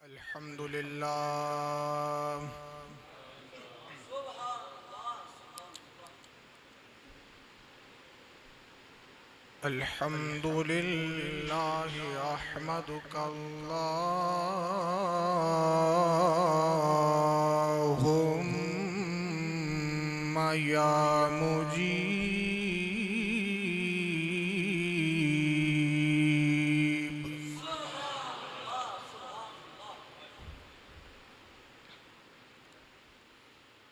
अल्हम्दुलिल्लाह अल्हम्दुलिल्लाह अहमदुकल्लाहुम्मा या मुजीब।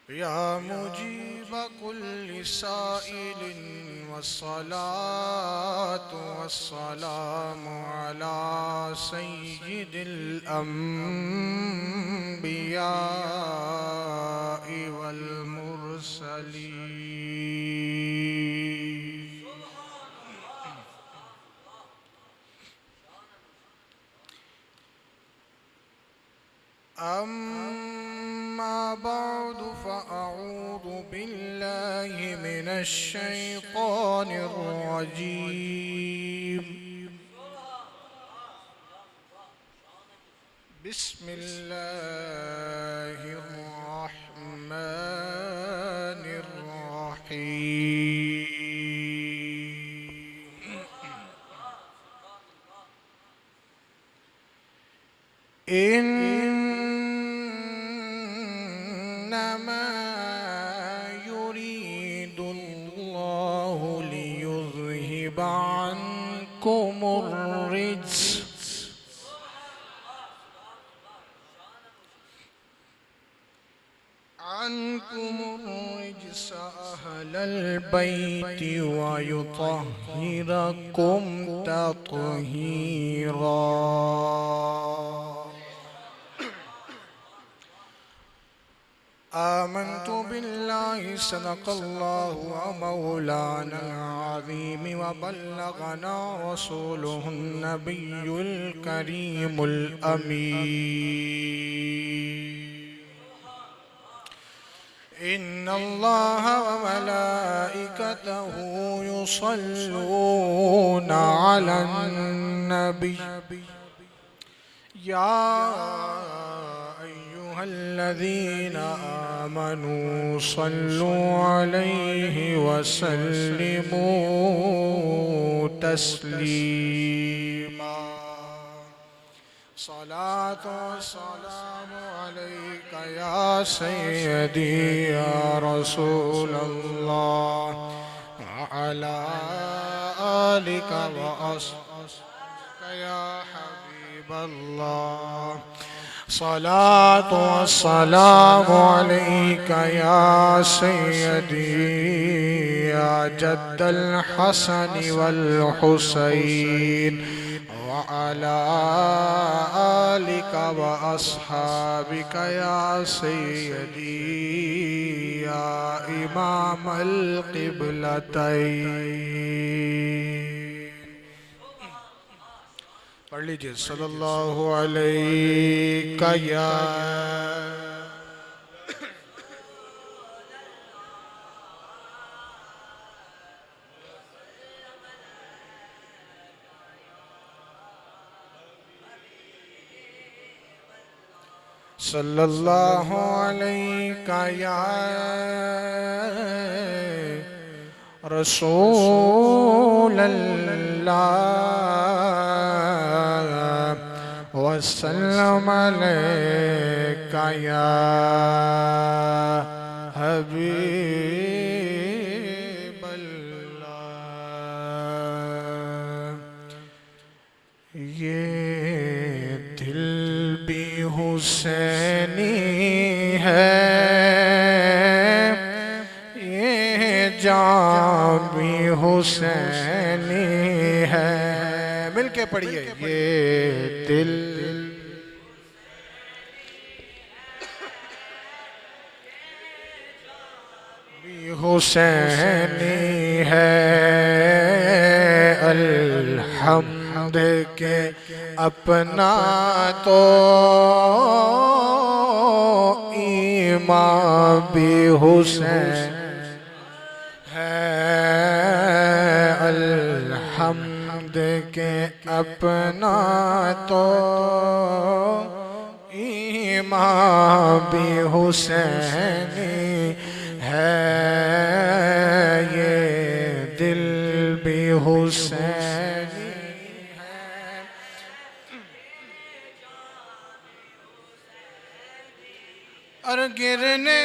या मुजीब कुल्लि साइलिन वस्सलातु वस्सलामु अला सय्यिदिल अंबिया वल मुरसलीन। अम्मा बअद फ़अऊज़ु बिल्लाहि मिनश शैतानिर रजीम। बिस्मिल्लाहिर रहमानिर रहीम। इन्नमा युरीदुल्लाहु लियुज़हिबा अन्कुमुर रिज्स अहलल बैति व युतहिरकुम तत्हीरा। आमन्तु बिल्लाहि सदक़ल्लाहु मौलाना अज़ीम व बल्लगना रसूलुहुन नबियुल करीमुल अमीन। इन्नल्लाह व मलाइकतहु युसल्लूना अलन नबी या अय्युहल्लज़ीना आमनू सल्लू अलैहि वसल्लिमू तस्लीमा। सलातो सलामु अलैका या सय्यदी या रसूलल्लाह व अला आलिका व अस्हाबिका या हबीबल्लाह। सलातो सलामु अलैका या सय्यदी या जद्दल हसन वल हुसैन व अला आलिका व अस्हाबिका या सय्यदी या इमामल क़िबलतैन। पढ़ लीजिए सल्लल्लाहु अलैका या सल्लल्लाहु अलैका या रसूलल्लाह वसल्लम अलैका या हबीबल्लाह। ये दिल भी हुसैनी है, ये जान भी हुसैनी है। मिलके पढ़िए ये दिल भी हुसैनी है। अल्हम्द के अपना तो इमाम भी हुसैन है। अल्हम्द के अपना तो ईमान भी हुसैनी है, ये दिल भी हुसैनी है। और गिरने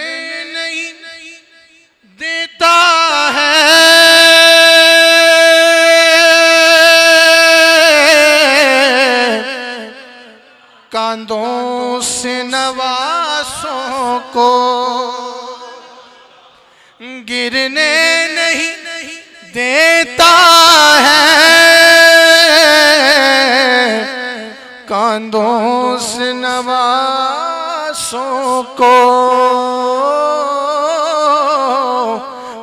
नहीं देता है कांधों से नवासों को, गिरने नहीं देता है कांधों से नवासों को,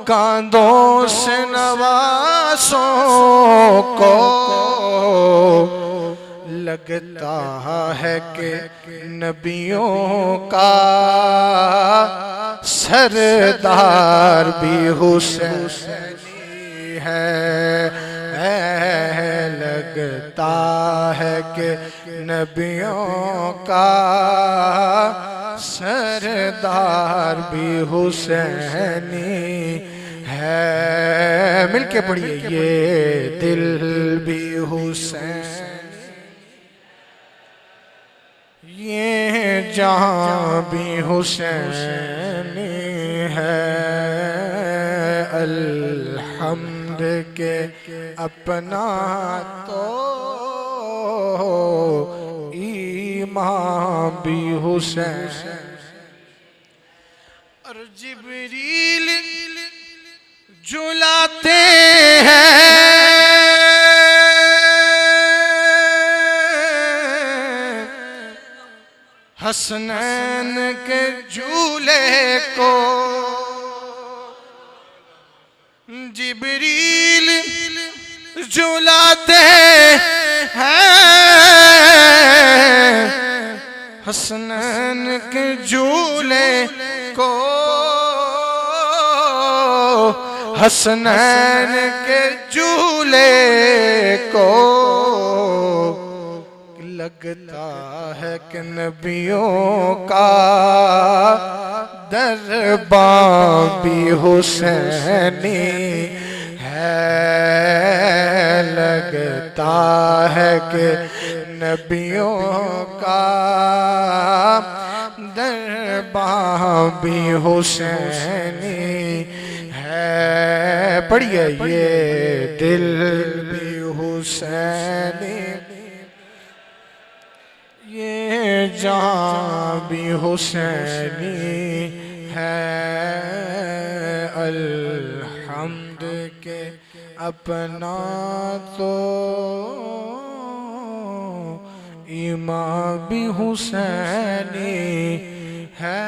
कांधों से नवासों को। लगता है कि नबियों का सरदार भी हुसैनी है, लगता है कि नबियों का सरदार भी हुसैनी है। मिलके पढ़िए, ये दिल भी हुसैन, ये जहाँ भी हुसैनी है। अल्हम्द के अपना तो ईमान भी हुसैन। और जिब्रील जुलाते हैं हसनैन के झूले को, जिब्रील झूलाते हैं हसनैन के झूले को, हसनैन के झूले को। लगता है कि नबियों का दरबार भी हुसैनी है, लगता है कि नबियों का दरबार भी हुसैनी है। पढ़िए, ये दिल भी हुसैनी, ये जान भी हुसैनी है। अल्हम्द के अपना तो ईमान भी हुसैनी है।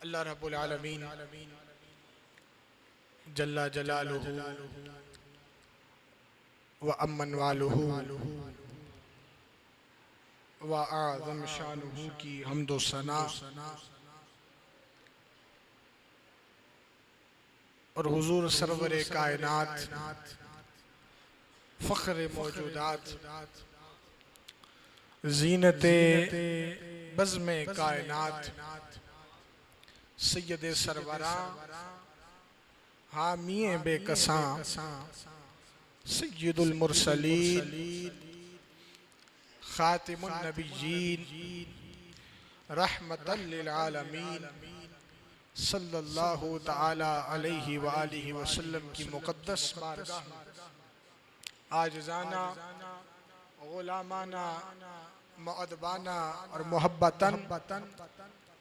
अल्लाह रब्बुल आलमीन जल्ला जलालुहु व अम्मन वालुहु व आज़म शानुहु की हम्दो सना और हुजूर सरवरे कायनात फ़ख्र मौजूदात ज़ीनते बज़्म कायनात सैयद सरवरा हामिए बेकसां सैयदुल मुरसलीन खातिमुन नबिय्यीन रहमतल लिल आलमीन सल्लल्लाहु तआला अलैहि व आलिहि वसल्लम की मुक़द्दस बारगाह आजिज़ाना गुलामाना मुअद्दबाना और मोहब्बतन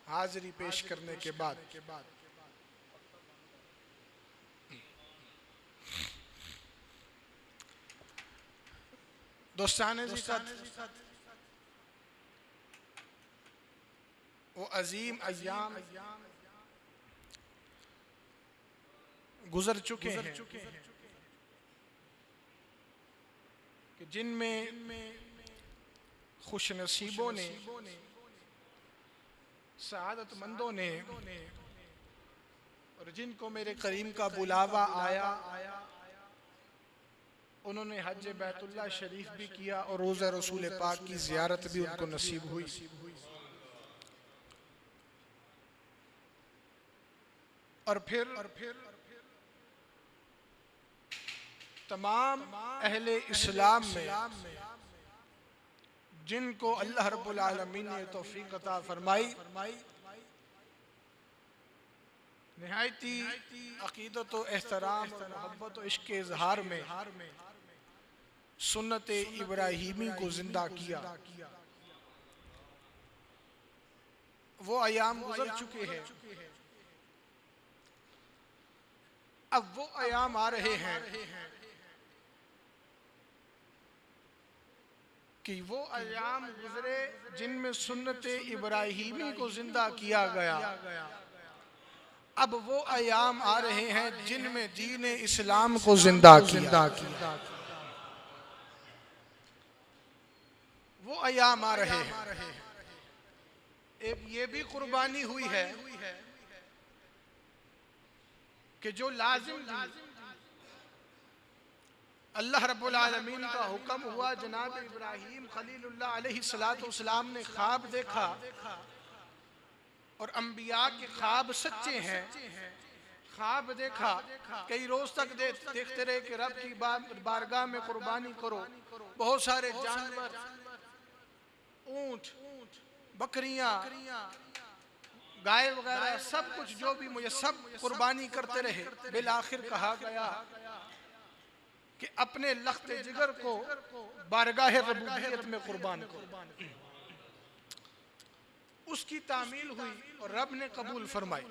हाज़िरी पेश करने के बाद दोस्ताने वो अजीम अय्याम गुजर चुके हैं कि जिनमें खुश नसीबों ने, सआदतमंदों ने और जिनको मेरे करीम का बुलावा आया उन्होंने हज बैतुल्लाह शरीफ भी किया और रोज़ा रसूल पाक की ज़ियारत भी उनको नसीब हुई। और फिर तमाम अहले इस्लाम में जिनको अल्लाह रब्बुल आलमीन ने तौफीक अता फरमाई, निहायती अकीदत व एहतराम और मोहब्बत और इश्क के इजहार में सुन्नत इब्राहीमी को जिंदा किया। वो अयाम गुजर चुके हैं, अब वो अयाम आ रहे हैं कि वो अयाम गुजरे जिनमें सुन्नत इब्राहीमी को जिंदा किया गया। अब वो अयाम आ रहे हैं जिनमें दीन इस्लाम को जिंदा किया। वो अयाम आ रहे हैं। एक ये भी कुर्बानी हुई है कि जो लाजिम अल्लाह रब्बुल आलमीन का हुक्म हुआ, जनाब इब्राहीम खलीलुल्लाह अलैहिस्सलाम ने ख्वाब देखा और अंबिया के ख्वाब सच्चे हैं। ख्वाब देखा, कई रोज तक देखते रहे कि रब की बारगाह में कुर्बानी करो। बहुत सारे जानवर, ऊंट, बकरियां, गाय वगैरह सब कुछ जो भी मुझे सब कुर्बानी करते रहे। बिल आखिर कहा गया कि अपने लख्त जिगर को बारगाह रबूबियत में कुर्बान करो। उसकी तामील हुई और रब ने कबूल फरमाई।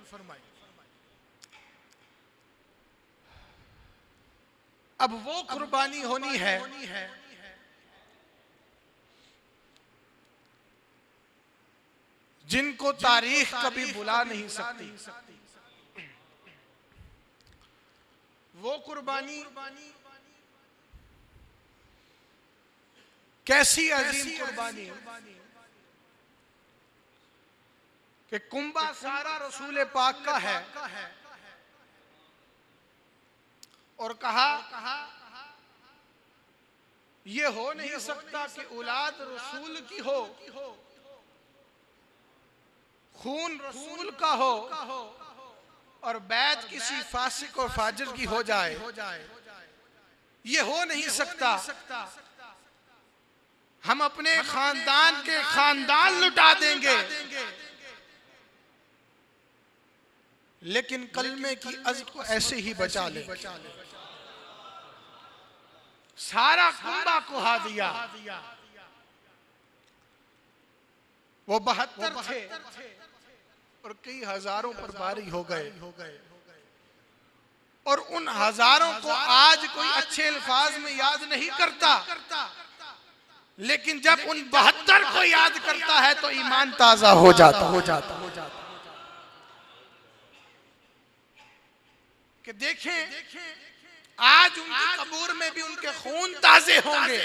अब वो कुर्बानी होनी है जिनको तारीख कभी भुला नहीं सकती। वो कुर्बानी कैसी अजीम कुर्बानी कि कुंभा सारा रसूल पाक का है। और कहा ये हो नहीं सकता कि औलाद रसूल की हो, खून रसूल का हो और बैत किसी फासिक और फाजिर की हो जाए। ये हो नहीं सकता। हम अपने खानदान के खानदान लुटा देंगे, लेकिन कलमे की अज़ को ऐसे ही बचा ले। सारा कुंबा को हा दिया। वो 72 थे और कई हजारों पर भारी हो गए। और उन हजारों को आज कोई अच्छे अल्फाज में याद नहीं करता, लेकिन जब उन 72 को याद करता है तो ईमान ताजा हो जाता। कि देखें आज उनकी कब्र में भी उनके खून ताजे होंगे,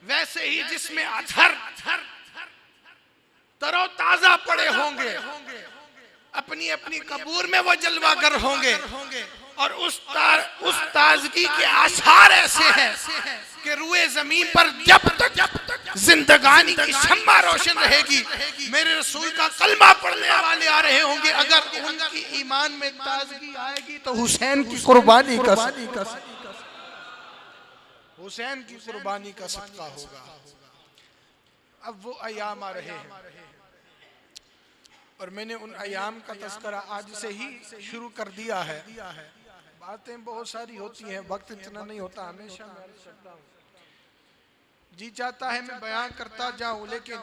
वैसे ही जिसमें अथर तरोताजा पड़े होंगे। अपनी अपनी कब्र में वो जलवागर होंगे और उस ताजगी के आसार ऐसे हैं कि रूए जमीन पर जब तक जिंदगानी की शम्मा रोशन रहेगी, मेरे रसूल का कलमा पढ़ने वाले आ रहे होंगे। अगर उनकी ईमान में ताजगी आएगी तो हुसैन की कुर्बानी का सदका होगा। अब वो अयाम आ रहे हैं और मैंने उन अयाम का तज़किरा आज से ही शुरू कर दिया है। बातें बहुत सारी होती हैं, वक्त इतना नहीं होता। हमेशा मैं अर्ज़ करता हूँ, जी चाहता है मैं बयान करता जाऊं, लेकिन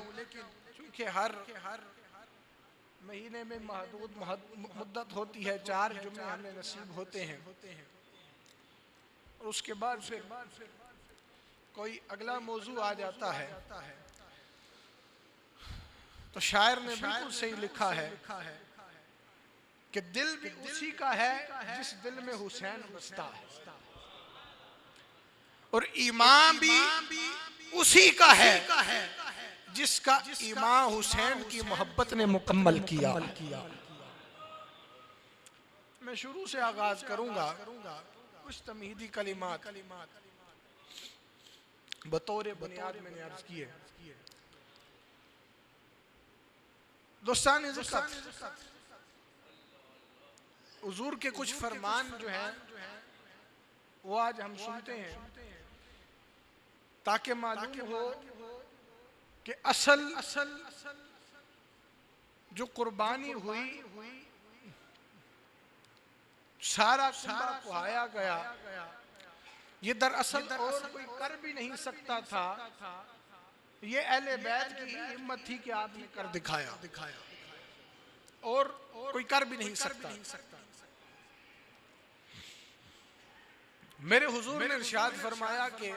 चूंकि हर महीने में महदूद मुद्दत होती है, 4 जुम्मे हमें नसीब होते हैं और उसके बाद फिर कोई अगला मौजू आ जाता है। तो शायर ने बिल्कुल सही लिखा है कि दिल भी उसी का है जिस दिल में हुसैन बसता है, और ईमान भी उसी का है जिसका ईमान हुसैन की मोहब्बत ने मुकम्मल किया। मैं शुरू से आगाज करूंगा। कुछ तमहीदी कलिमात बतौर बुनियाद मैंने अर्ज किए। दोस्तान इज़्ज़त, हुजूर के कुछ फरमान जो हैं वो आज हम सुनते हैं ताकि मालूम हो कि असल जो कुर्बानी हुई, सारा कुंबा कुहाया गया, ये दरअसल और कोई कर भी नहीं सकता था। ये अहले बैत की हिम्मत थी कि आपने कर दिखाया, और कोई कर भी नहीं सकता। मेरे हुजूर ने इरशाद फरमाया कि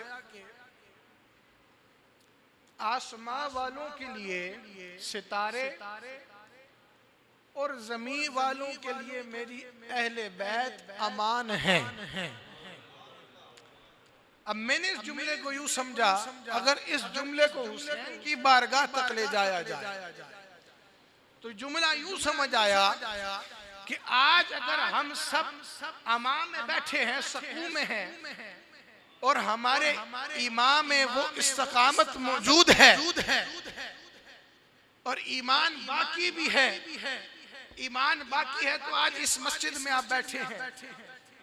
आसमां वालों के लिए सितारे और जमीन वालों के लिए मेरी अहले बैत अमान है। अब मैंने इस जुमले को यूं समझा, अगर इस जुमले को हुसैन की बारगाह तक ले जाया जाए तो जुमला यूं समझ आया कि आज अगर हम सब अमाम में बैठे हैं, सकून में हैं, और हमारे ईमान में वो इस्तकामत मौजूद है और ईमान बाकी भी है, ईमान बाकी है तो आज इस मस्जिद में आप बैठे हैं।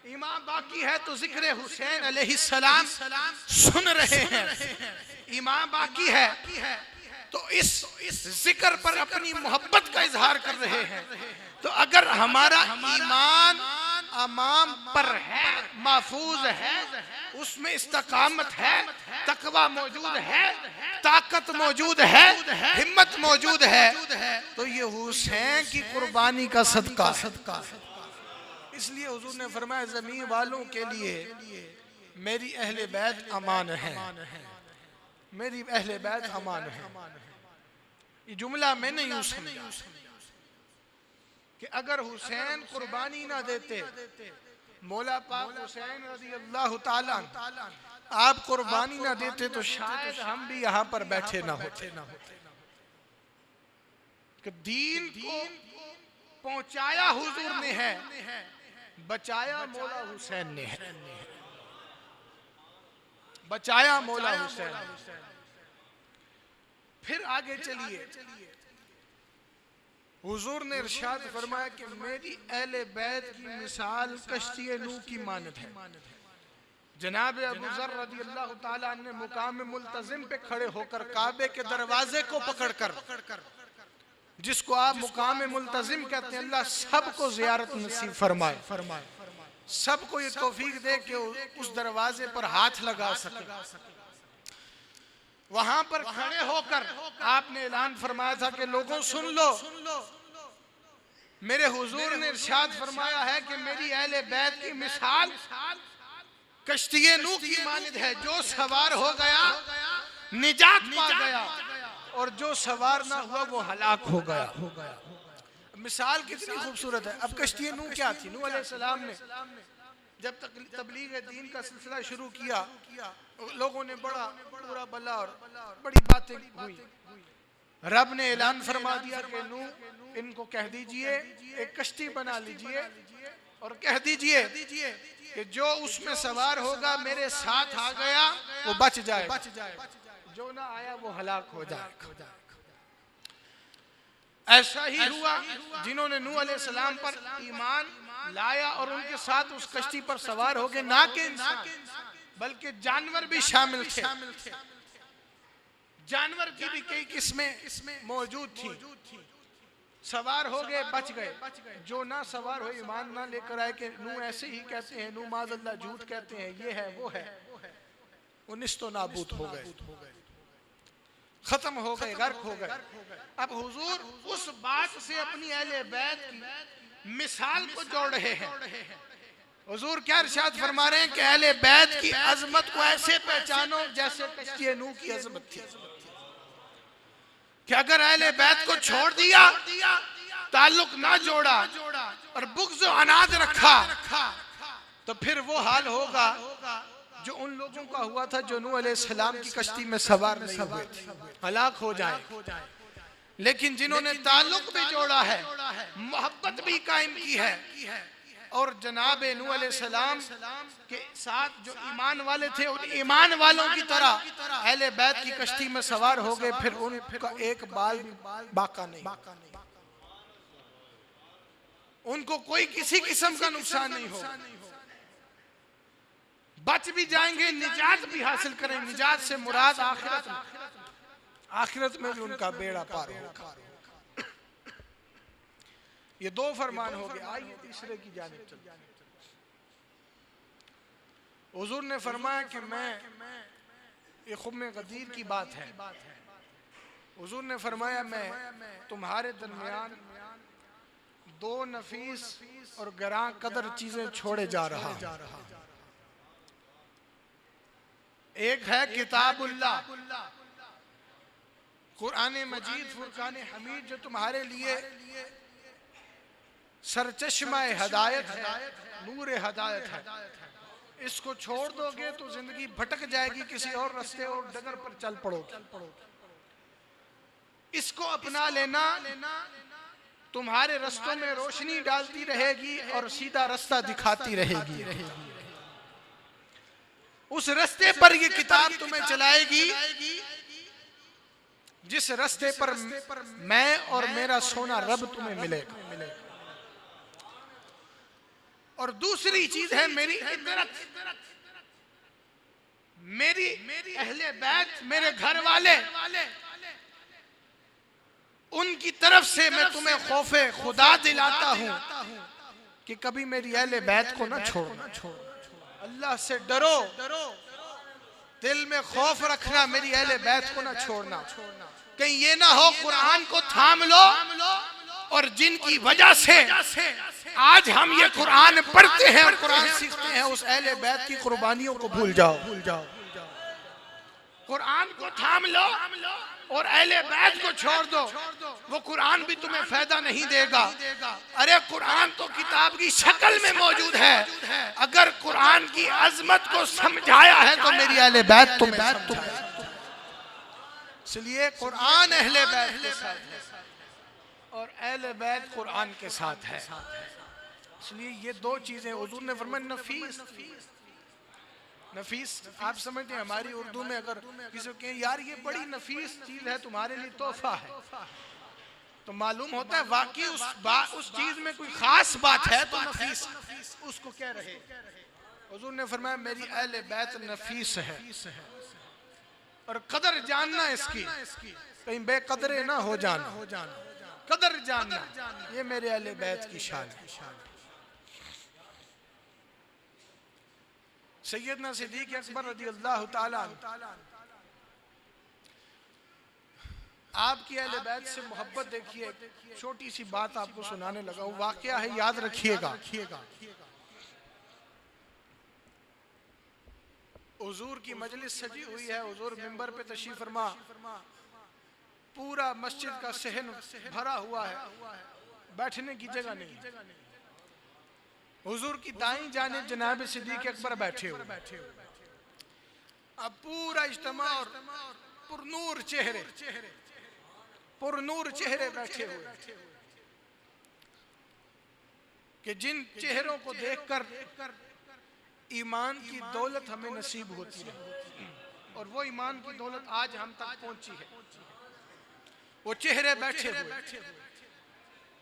ईमान बाकी है तो जिक्र हुसैन अलैहिस्सलाम सुन रहे हैं। ईमान बाकी है तो इस जिक्र पर अपनी मोहब्बत का इजहार कर रहे हैं। तो अगर हमारा ईमान अमाम पर है, महफूज है, उसमें इस्तकामत है, तकवा मौजूद है, ताकत मौजूद है, हिम्मत मौजूद है, तो ये हुसैन की कुर्बानी का सदका। इसलिए हुजूर ने फरमाया जमीन वालों के लिए मेरी अहले बैत अमान है, मेरी अहले बैत अमान है। ये जुमला मैंने यूं समझा कि अगर हुसैन कुर्बानी ना देते, मौला पाक हुसैन रज़ी अल्लाह ताला आप कुर्बानी ना देते तो शायद हम भी यहाँ पर बैठे ना होते। कि दीन को पहुंचाया हुजूर ने है, बचाया मौला हुसैन ने है, बचाया मौला हुसैन। फिर आगे चलिए, हुजूर ने इरशाद फरमाया कि मेरी अहले बैत की मिसाल कश्ती नूह की मानद है। जनाब अबू ज़र रज़ी अल्लाह ताला ने मुकाम मुल्तज़िम पे खड़े होकर काबे के दरवाजे को पकड़कर, जिसको आप मुकाम मुल्तज़िम कहते हैं, अल्लाह सबको ज़ियारत नसीब फरमाए, सबको ये तौफीक दे कि उस दरवाजे पर हाथ लगा सके। वहां पर खड़े होकर आपने ऐलान फरमाया था कि लोगों सुन लो, मेरे हुजूर ने इरशाद फरमाया है कि मेरी अहले बैत की मिसाल कश्ती नूह की मानिद है। जो सवार हो गया निजात पा गया, और जो सवार ना हुआ वो हलाक हो गया। मिसाल कितनी खूबसूरत है। अब कश्ती नूह क्या थी? नूह अलैहिस्सलाम ने जब तक तबलीग दीन का सिलसिला शुरू किया, लोगों ने बड़ा बुरा बला और बड़ी बातें हुई। रब ने ऐलान फरमा दिया कि नूह, इनको कह दीजिए एक कश्ती बना लीजिए और कह दीजिए कि जो उसमें सवार होगा मेरे साथ आ गया वो बच जाए, जो ना आया वो हलाक हो जाए। ऐसा ही हुआ। जिन्होंने नूह अलैहिस्सलाम पर ईमान लाया और उनके साथ उस कश्ती पर सवार हो गए, ना कि इंसान बल्कि जानवर भी शामिल थे। जानवर की भी कई किस्में मौजूद थी। सवार हो गए, बच गए। जो ना सवार हो, ईमान ना लेकर आए कि नूह ऐसे ही कहते हैं, नूह माज़अल्लाह झूठ कहते हैं, ये है वो है, वो निस्तो नाबूद हो गए, खत्म हो गए, गर्क हो गए। अब हुजूर उस बात से अपनी अहले बैत की मिसाल को जोड़ रहे हैं। हुजूर क्या इरशाद फरमा रहे हैं कि अहले बैत की अजमत को ऐसे पहचानो जैसे कश्ती नूह की अजमत थी। कि अगर अहले बैत को छोड़ दिया, ताल्लुक ना जोड़ा और बुग़्ज़ अनाद रखा, तो फिर वो हाल होगा जो उन लोगों का हुआ था जो नूह अलैहिस्सलाम की कश्ती में सवार नहीं हुए थे, हलाक हो जाए। लेकिन जिन्होंने ताल्लुक भी जोड़ा है, मोहब्बत भी कायम की है और जनाब नूह अलैहिस्सलाम के साथ जो ईमान वाले थे उन ईमान वालों की तरह अहले बैत की कश्ती में सवार हो गए, फिर उनका एक बाल भी बाका नहीं, उनको कोई किसी किस्म का नुकसान नहीं हो, बच भी जाएंगे, निजात भी हासिल करेंगे। निजात से मुराद आखिरत में भी उनका बेड़ा पार होगा। ये दो फरमान हो गए। आइए तीसरे की जानिब चलते हैं। हुजूर ने फरमाया कि मैं, ये खुम्मे गदीर की बात है, हुजूर ने फरमाया मैं तुम्हारे दरमियान दो नफीस और गरां कदर चीजें छोड़े जा रहा हूं। एक है किताबुल्लाह, कुरान मजीद, फुरकान हमीद, जो तुम्हारे लिए सरचश्मा हदायत है, नूर हदायत है। इसको छोड़ दोगे तो जिंदगी भटक जाएगी, किसी और रास्ते और डगर पर चल पड़ोगे। इसको अपना लेना, तुम्हारे रास्तों में रोशनी डालती रहेगी और सीधा रास्ता दिखाती रहेगी। उस रास्ते पर ये किताब तुम्हें चलाएगी जिस रास्ते पर मैं और मेरा सोना रब तुम्हें मिलेगा। और दूसरी चीज है मेरी इतरत, मेरी अहले बैत, मेरे घर वाले, उनकी तरफ से मैं तुम्हें खौफे खुदा दिलाता हूं कि कभी मेरी अहले बैत को ना छोड़ना। अल्लाह से डरो, दिल में खौफ रखना, मेरी अहले बैत को ना छोड़ना। कहीं ये ना हो कुरान को थाम लो और जिनकी वजह से आज हम ये कुरान पढ़ते हैं और कुरान सीखते हैं, उस अहले बैत की कुर्बानियों को भूल जाओ। कुरान को थाम लो और अहले बैत को छोड़ दो, वो कुरान भी तुम्हें फायदा नहीं देगा। अरे कुरान तो किताब की शक्ल में मौजूद है, अगर कुरान की अजमत को समझाया है तो मेरी अहले बैत तुम्हें। इसलिए कुरान अहले बैत के साथ है और अहले बैत कुरान के साथ है। इसलिए ये दो चीजें हुजूर ने फरमाया नफीस। नफीस आप समझते हैं, हमारी उर्दू में अगर किसी को कहें यार ये बड़ी नफीस चीज है, तुम्हारे लिए तोहफा है, तो मालूम होता है वाकई उस चीज में कोई खास बात है तो नफीस उसको कह रहे। हुजूर ने फरमाया मेरी अहले बैत नफीस है और कदर जानना इसकी, कहीं बेकदरे ना हो जाना, कदर जानना, ये मेरे अहले बैत की शान है। सैयदना सिद्दीक़ अकबर रज़ी अल्लाह ताला आपकी अहले बैत से मोहब्बत देखिए। छोटी सी बात आपको सुनाने लगा, वो वाकया है, याद रखिएगा। हुजूर की मजलिस सजी हुई है, हुजूर मिंबर पे तशरीफ फरमा, पूरा मस्जिद का सहन भरा हुआ है, बैठने की जगह नहीं। हुजूर की दाईं जानिब जनाब सिद्दीक़ अकबर बैठे हुए, अब पूरा इज्तिमा और पुरनूर चेहरे बैठे हुए कि जिन चेहरों को देखकर ईमान की दौलत हमें नसीब होती है, और वो ईमान की दौलत आज हम तक पहुंची है। वो चेहरे बैठे हुए,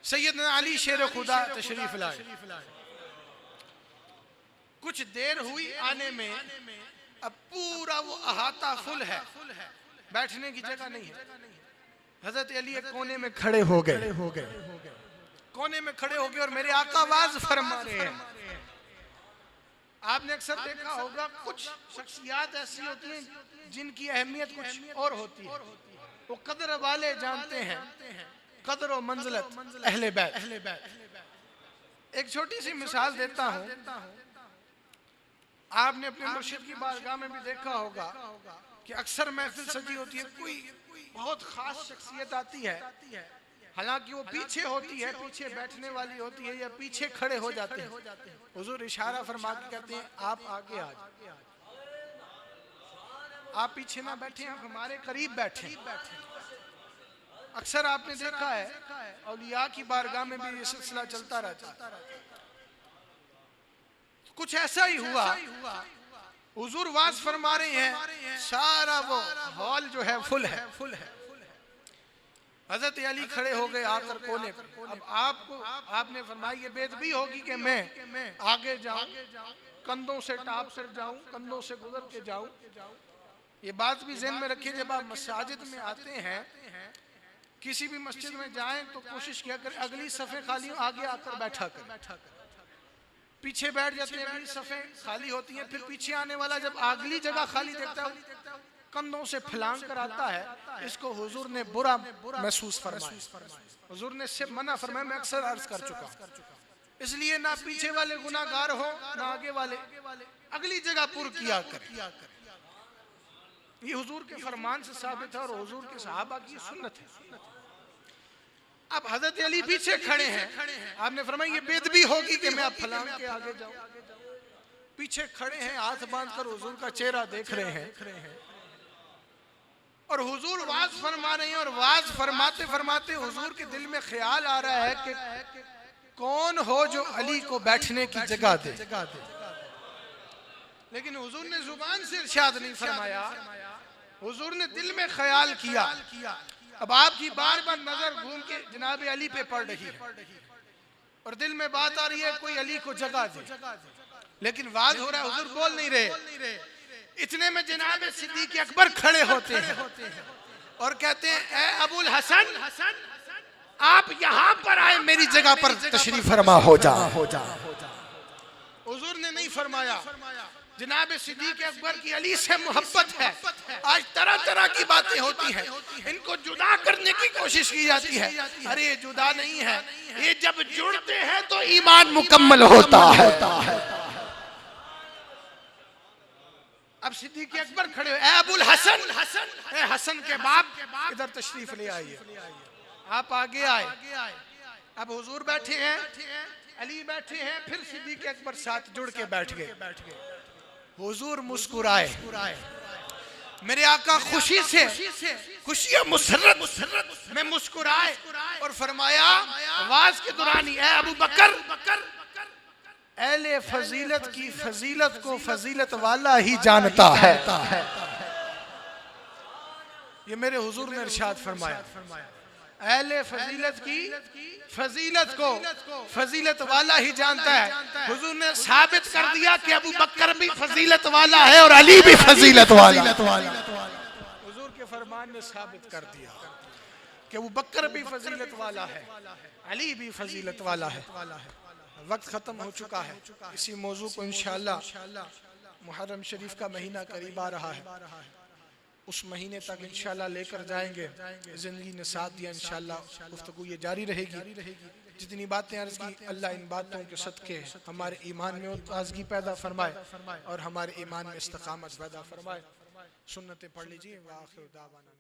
सैयदना अली शेर खुदा तशरीफ लाए। कुछ देर हुई आने में, अब पूरा वो अहाता फुल है, बैठने की जगह नहीं है। हजरत अली एक कोने में खड़े हो गए, कोने में खड़े हो गए और मेरे आका आवाज फरमा रहे हैं। आपने अक्सर देखा होगा कुछ शख्सियात ऐसी होती हैं जिनकी अहमियत कुछ और होती है, वो कदर वाले जानते हैं कदर और मंजिलत अहले बैत। एक छोटी सी मिसाल देता हूँ, आपने अपने मुर्शिद की बारगाह में भी देखा होगा कि अक्सर महफिल सजी होती है, कोई बहुत खास शख्सियत आती है, हालांकि वो पीछे होती है, पीछे बैठने वाली होती है या पीछे खड़े हो जाते हैं। हुजूर इशारा फरमा के कहते हैं आप आगे आ जाओ, आप पीछे ना बैठे, आप हमारे करीब बैठे। अक्सर आपने देखा है औलिया की बारगाह में भी ये सिलसिला चलता रहता है। कुछ ऐसा ही हुआ, हुजूर वाज फरमा रहे हैं, सारा वो हॉल जो है फुल है। हजरत अली खड़े हो गए आकर कोने पर। अब आपने फरमाया ये बेदबी होगी कि मैं आगे जाऊं, कंधों से टाप कर जाऊं, कंधों से गुजर के जाऊं। ये बात भी ज़हन में रखिए, जब आप मस्जिद में आते हैं, किसी भी मस्जिद में जाएं तो कोशिश किया कर अगली सफ़े खाली हो, आगे आकर बैठा कर। पीछे बैठ जाते हैं, अगली सफ़े खाली होती हैं, फिर पीछे आने वाला जब अगली जगह खाली देखता है कंधों से फलांग कर आता है। इसको हुजूर ने बुरा महसूस फरमाया, हुजूर ने इससे मना फरमाया। मैं अक्सर अर्ज कर चुका, इसलिए ना पीछे वाले गुनाहगार हो ना आगे वाले, अगली जगह पुर किया कर। ये हुजूर के फरमान से साबित है और हुजूर के सहाबा की सुन्नत है। अब हजरत अली पीछे खड़े हैं, आपने फरमाया ये बेदबी होगी कि मैं अब फलांग के आगे जाऊं। पीछे खड़े हैं, हाथ बांधकर हुजूर का चेहरा देख रहे हैं और हुजूर वाज फरमा रहे हैं। और वाज फरमाते फरमाते हुजूर के दिल में ख्याल आ रहा है कि कौन हो जो अली को बैठने की जगह दे। लेकिन हुजूर ने जुबान से इरशाद नहीं फरमाया, हुजूर ने दिल में ख्याल किया। अब आपकी बार बार नजर घूम के जनाब अली पे पड़ रही है और दिल में बात आ रही है कोई अली को जगह दे, लेकिन वाज हो रहा है, हुजूर बोल नहीं रहे। इतने में जनाब सिद्दीक अकबर खड़े होते हैं और कहते हैं, ए अबुल हसन, आप यहाँ पर आए, मेरी जगह पर तशरीफ फरमा हो जा। हुजूर ने नहीं फरमाया। जनाब सिद्दीक अकबर की अली से मोहब्बत है। आज तरह तरह की बातें होती हैं, इनको जुदा करने की कोशिश की जाती है। अरे ये जुदा नहीं है, ये जब जुड़ते हैं तो ईमान मुकम्मल होता है। अब सिद्दीक अकबर खड़े हुए, ए अबुल हसन, ए हसन के बाप, इधर तशरीफ ले आइए। आप आगे आए। अब हुजूर बैठे हैं, अली बैठे हैं, फिर सिद्दीक अकबर साथ जुड़ के बैठ गए। हुजूर मुस्कुराए, मेरे आका खुशी से, खुशियां मुसर्रत में मुस्कुराए और फरमाया वाज के दौरान, ए अबू बकर, अहले फजीलत की फजीलत को फजीलत वाला ही जानता है। ये मेरे हुजूर ने इरशाद फरमाया, अहले फजीलत की फजीलत को फजीलत वाला ही जानता है। हुजूर ने साबित कर दिया कि अबू बकर भी फजीलत वाला है और अली भी फजीलत वाला। हुजूर के फरमान ने साबित कर दिया कि अबू बकर भी फजीलत वाला है, अली भी फजीलत वाला है। वक्त खत्म हो चुका है। इसी मौजू को इंशाअल्लाह, मुहर्रम शरीफ का महीना करीब आ रहा है, उस महीने तक इंशाअल्लाह लेकर जाएंगे। जिंदगी ने साथ दिया, इंशाअल्लाह गुफ्तगू ये जारी रहेगी। जितनी बातें अर्ज की, अल्लाह इन बातों के सदके हमारे ईमान में ताज़गी पैदा फरमाए और हमारे ईमान में इस्तिकामत पैदा फरमाए। सुन्नतें पढ़ लीजिए। व आखिर दावाना।